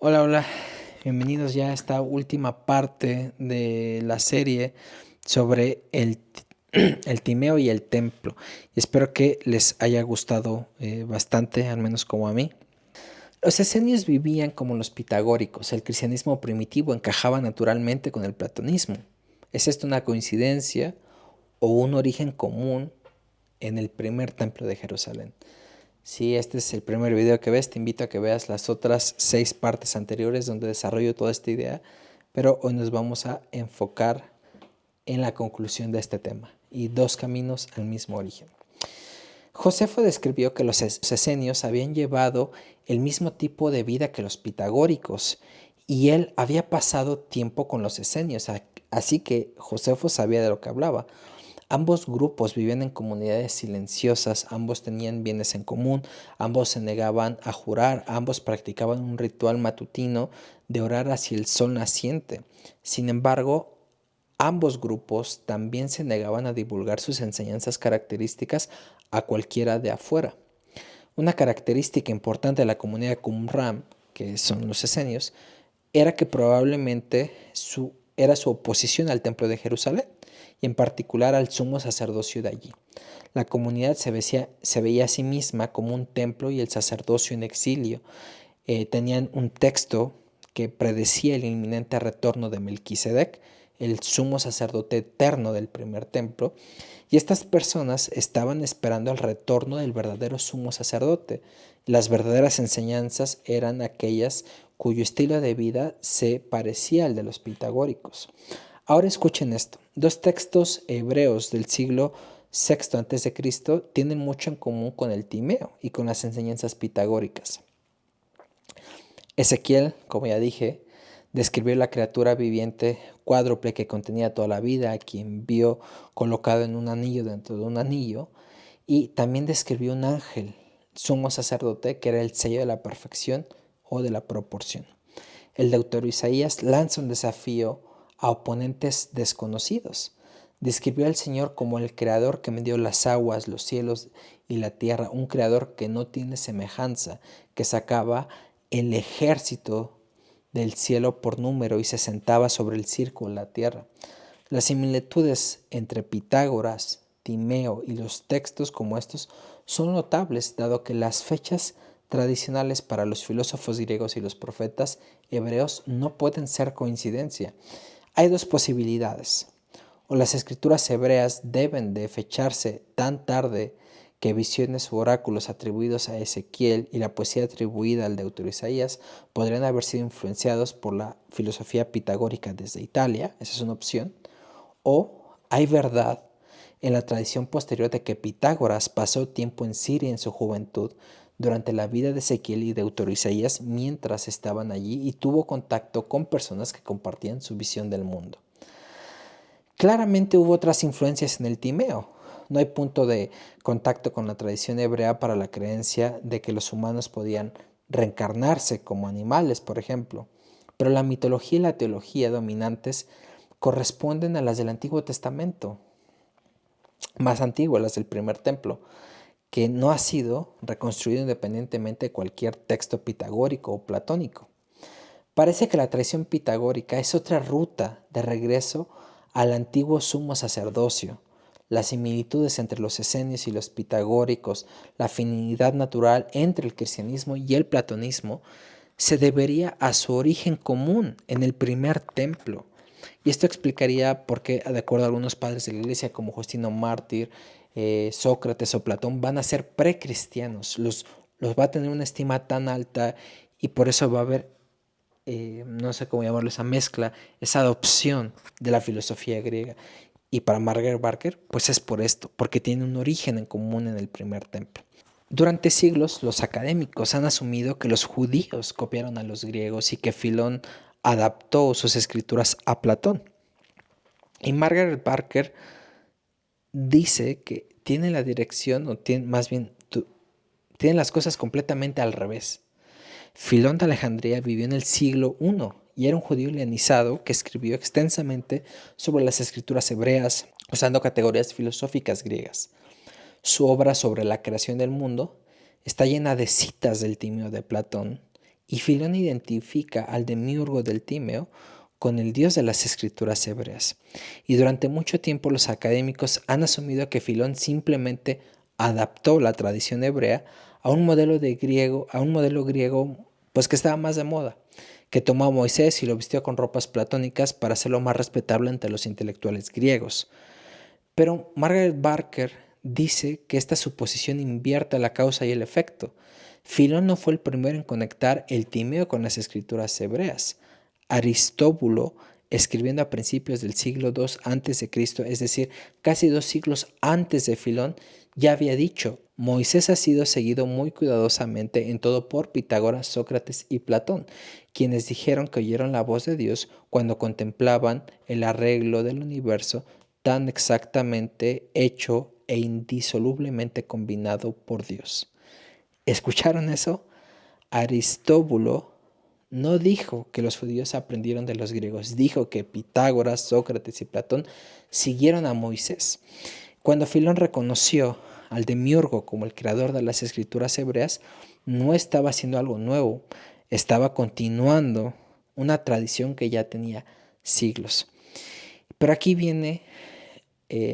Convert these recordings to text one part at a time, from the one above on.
Hola, hola, bienvenidos ya a esta última parte de la serie sobre el Timeo y el templo. Espero que les haya gustado bastante, al menos como a mí. Los esenios vivían como los pitagóricos. El cristianismo primitivo encajaba naturalmente con el platonismo. ¿Es esto una coincidencia o un origen común en el primer templo de Jerusalén? Si este es el primer video que ves, te invito a que veas las otras 6 partes anteriores donde desarrollo toda esta idea, pero hoy nos vamos a enfocar en la conclusión de este tema y dos caminos al mismo origen. Josefo describió que los esenios habían llevado el mismo tipo de vida que los pitagóricos y él había pasado tiempo con los esenios, así que Josefo sabía de lo que hablaba. Ambos grupos vivían en comunidades silenciosas, ambos tenían bienes en común, ambos se negaban a jurar, ambos practicaban un ritual matutino de orar hacia el sol naciente. Sin embargo, ambos grupos también se negaban a divulgar sus enseñanzas características a cualquiera de afuera. Una característica importante de la comunidad Qumran, que son los esenios, era que probablemente era su oposición al templo de Jerusalén y en particular al sumo sacerdocio de allí. La comunidad se veía a sí misma como un templo y el sacerdocio en exilio. Tenían un texto que predecía el inminente retorno de Melquisedec, el sumo sacerdote eterno del primer templo, y estas personas estaban esperando el retorno del verdadero sumo sacerdote. Las verdaderas enseñanzas eran aquellas cuyo estilo de vida se parecía al de los pitagóricos. Ahora escuchen esto. Dos textos hebreos del siglo VI a.C. tienen mucho en común con el Timeo y con las enseñanzas pitagóricas. Ezequiel, como ya dije, describió la criatura viviente cuádruple que contenía toda la vida, a quien vio colocado en un anillo dentro de un anillo, y también describió un ángel, sumo sacerdote, que era el sello de la perfección o de la proporción. El deutero Isaías lanza un desafío a oponentes desconocidos. Describió al Señor como el creador que medió las aguas, los cielos y la tierra, un creador que no tiene semejanza, que sacaba el ejército del cielo por número y se sentaba sobre el círculo de la tierra. Las similitudes entre Pitágoras, Timeo y los textos como estos son notables, dado que las fechas tradicionales para los filósofos griegos y los profetas hebreos no pueden ser coincidencia. Hay dos posibilidades. O las escrituras hebreas deben de fecharse tan tarde que visiones u oráculos atribuidos a Ezequiel y la poesía atribuida al deutero Isaías podrían haber sido influenciados por la filosofía pitagórica desde Italia, esa es una opción, o hay verdad en la tradición posterior de que Pitágoras pasó tiempo en Siria en su juventud durante la vida de Ezequiel y deutero Isaías mientras estaban allí y tuvo contacto con personas que compartían su visión del mundo. Claramente hubo otras influencias en el Timeo. No hay punto de contacto con la tradición hebrea para la creencia de que los humanos podían reencarnarse como animales, por ejemplo. Pero la mitología y la teología dominantes corresponden a las del Antiguo Testamento, más antiguas, las del primer templo, que no ha sido reconstruido independientemente de cualquier texto pitagórico o platónico. Parece que la tradición pitagórica es otra ruta de regreso al antiguo sumo sacerdocio. Las similitudes entre los esenios y los pitagóricos, la afinidad natural entre el cristianismo y el platonismo, se debería a su origen común en el primer templo. Y esto explicaría por qué, de acuerdo a algunos padres de la iglesia como Justino Mártir, Sócrates o Platón, van a ser precristianos. Los va a tener una estima tan alta y por eso va a haber no sé cómo llamarlo, esa mezcla, esa adopción de la filosofía griega. Y para Margaret Barker, pues es por esto, porque tiene un origen en común en el primer templo. Durante siglos, los académicos han asumido que los judíos copiaron a los griegos y que Filón adaptó sus escrituras a Platón. Y Margaret Barker dice que tiene la dirección, o tiene, más bien, tienen las cosas completamente al revés. Filón de Alejandría vivió en el siglo I y era un judío helenizado que escribió extensamente sobre las escrituras hebreas, usando categorías filosóficas griegas. Su obra sobre la creación del mundo está llena de citas del Timeo de Platón Y Filón identifica al demiurgo del Tímeo con el Dios de las escrituras hebreas. Y durante mucho tiempo los académicos han asumido que Filón simplemente adaptó la tradición hebrea a un modelo griego, pues que estaba más de moda, que tomó a Moisés y lo vistió con ropas platónicas para hacerlo más respetable entre los intelectuales griegos. Pero Margaret Barker dice que esta suposición invierte la causa y el efecto. Filón no fue el primero en conectar el Timeo con las escrituras hebreas. Aristóbulo, escribiendo a principios del siglo II a.C., es decir, casi 2 siglos antes de Filón, ya había dicho: Moisés ha sido seguido muy cuidadosamente en todo por Pitágoras, Sócrates y Platón, quienes dijeron que oyeron la voz de Dios cuando contemplaban el arreglo del universo tan exactamente hecho e indisolublemente combinado por Dios. ¿Escucharon eso? Aristóbulo no dijo que los judíos aprendieron de los griegos, dijo que Pitágoras, Sócrates y Platón siguieron a Moisés. Cuando Filón reconoció al demiurgo como el creador de las escrituras hebreas, no estaba haciendo algo nuevo, estaba continuando una tradición que ya tenía siglos. Pero aquí viene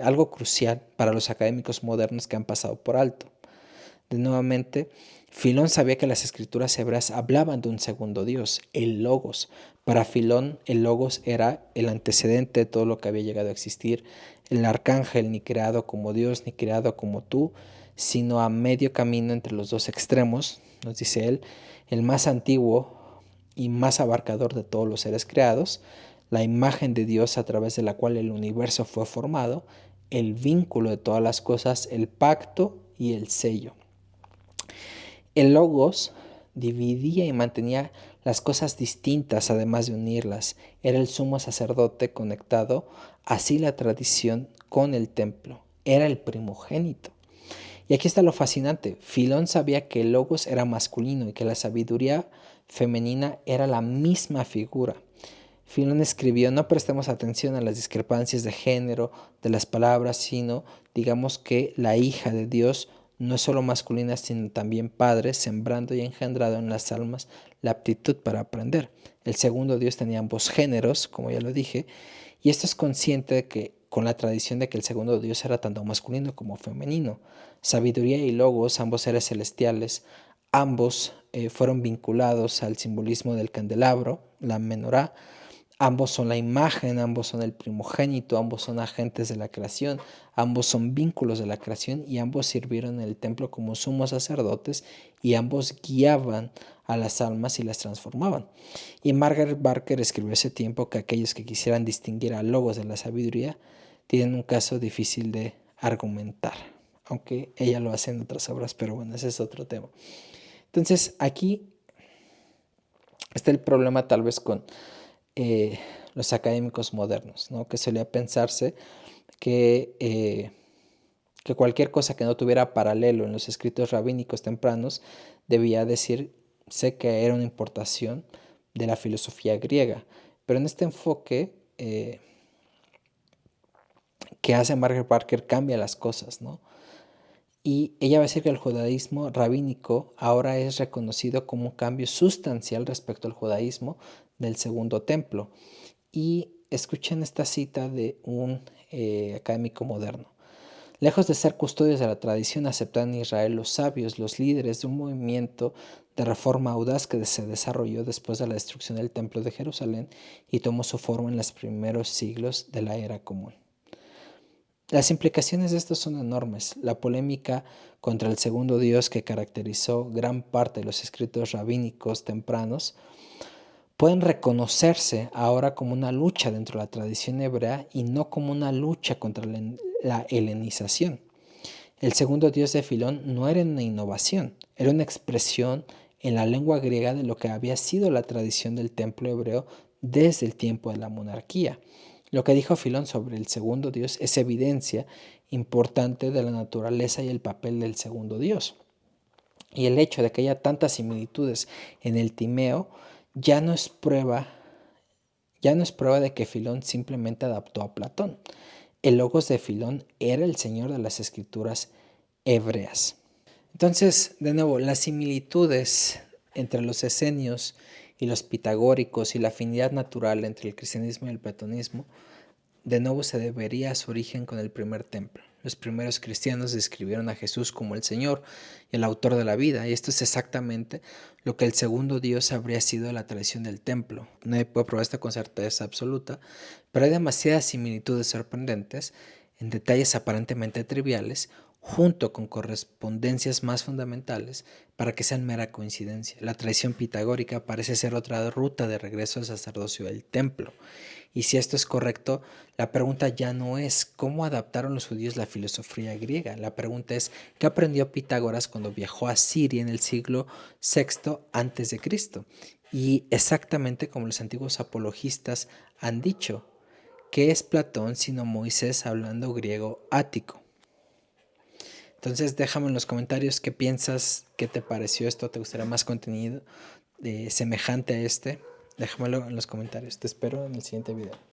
algo crucial para los académicos modernos que han pasado por alto. De nuevamente, Filón sabía que las escrituras hebreas hablaban de un segundo Dios, el Logos. Para Filón, el Logos era el antecedente de todo lo que había llegado a existir, el arcángel ni creado como Dios ni creado como tú, sino a medio camino entre los dos extremos, nos dice él, el más antiguo y más abarcador de todos los seres creados, la imagen de Dios a través de la cual el universo fue formado, el vínculo de todas las cosas, el pacto y el sello. El Logos dividía y mantenía las cosas distintas además de unirlas. Era el sumo sacerdote conectado, así la tradición con el templo. Era el primogénito. Y aquí está lo fascinante. Filón sabía que el Logos era masculino y que la sabiduría femenina era la misma figura. Filón escribió: no prestemos atención a las discrepancias de género de las palabras, sino digamos que la hija de Dios no es solo masculina, sino también padre, sembrando y engendrando en las almas la aptitud para aprender. El segundo Dios tenía ambos géneros, como ya lo dije, y esto es consciente de que con la tradición de que el segundo Dios era tanto masculino como femenino. Sabiduría y logos, ambos seres celestiales, ambos fueron vinculados al simbolismo del candelabro, la menorá. Ambos son la imagen, ambos son el primogénito, ambos son agentes de la creación, ambos son vínculos de la creación y ambos sirvieron en el templo como sumos sacerdotes y ambos guiaban a las almas y las transformaban. Y Margaret Barker escribió hace tiempo que aquellos que quisieran distinguir a logos de la sabiduría tienen un caso difícil de argumentar, aunque ella lo hace en otras obras, pero bueno, ese es otro tema. Entonces aquí está el problema tal vez con los académicos modernos, ¿no? Que solía pensarse que cualquier cosa que no tuviera paralelo en los escritos rabínicos tempranos debía decirse que era una importación de la filosofía griega. Pero en este enfoque que hace Margaret Barker cambia las cosas, ¿no? Y ella va a decir que el judaísmo rabínico ahora es reconocido como un cambio sustancial respecto al judaísmo del segundo templo. Y escuchen esta cita de un académico moderno. Lejos de ser custodios de la tradición aceptada en Israel, los sabios, los líderes de un movimiento de reforma audaz que se desarrolló después de la destrucción del Templo de Jerusalén y tomó su forma en los primeros siglos de la era común. Las implicaciones de esto son enormes. La polémica contra el segundo Dios que caracterizó gran parte de los escritos rabínicos tempranos pueden reconocerse ahora como una lucha dentro de la tradición hebrea y no como una lucha contra la helenización. El segundo Dios de Filón no era una innovación, era una expresión en la lengua griega de lo que había sido la tradición del templo hebreo desde el tiempo de la monarquía. Lo que dijo Filón sobre el segundo Dios es evidencia importante de la naturaleza y el papel del segundo Dios. Y el hecho de que haya tantas similitudes en el Timeo ya no es prueba de que Filón simplemente adaptó a Platón. El logos de Filón era el señor de las escrituras hebreas. Entonces, de nuevo, las similitudes entre los esenios y los pitagóricos y la afinidad natural entre el cristianismo y el platonismo, de nuevo se debería a su origen con el primer templo. Los primeros cristianos describieron a Jesús como el Señor y el autor de la vida, y esto es exactamente lo que el segundo Dios habría sido la tradición del templo. Nadie puede probar esto con certeza absoluta, pero hay demasiadas similitudes sorprendentes en detalles aparentemente triviales, junto con correspondencias más fundamentales, para que sean mera coincidencia. La tradición pitagórica parece ser otra ruta de regreso al sacerdocio del templo. Y si esto es correcto, la pregunta ya no es cómo adaptaron los judíos la filosofía griega. La pregunta es qué aprendió Pitágoras cuando viajó a Siria en el siglo VI antes de Cristo. Y exactamente como los antiguos apologistas han dicho, ¿qué es Platón sino Moisés hablando griego ático? Entonces déjame en los comentarios qué piensas, qué te pareció esto, te gustaría más contenido semejante a este. Déjamelo en los comentarios. Te espero en el siguiente video.